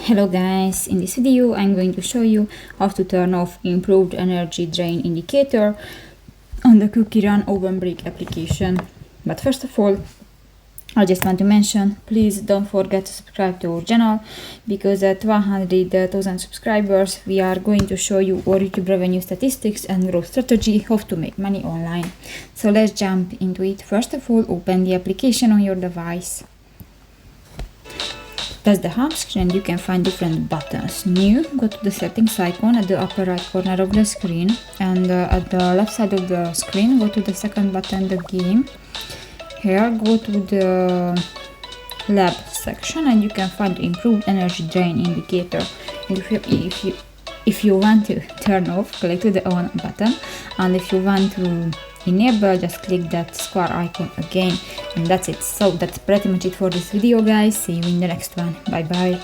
Hello guys, in this video I'm going to show you how to turn off improved energy drain indicator on the CoookieRun OvenBreak application. But first of all, I just want to mention, please don't forget to subscribe to our channel, because at 100,000 subscribers we are going to show you our YouTube revenue statistics and growth strategy, how to make money online. So let's jump into it. First of all, open the application on your device. That's the home screen. You can find different buttons. New, go to the settings icon at the upper right corner of the screen, and at the left side of the screen go to the second button, the game. Here go to the lab section and you can find the improved energy drain indicator. And if you want to turn off, click to the on button, and if you want to enable, just click that square icon again, and that's it. So that's pretty much it for this video, guys. See you in the next one. Bye bye.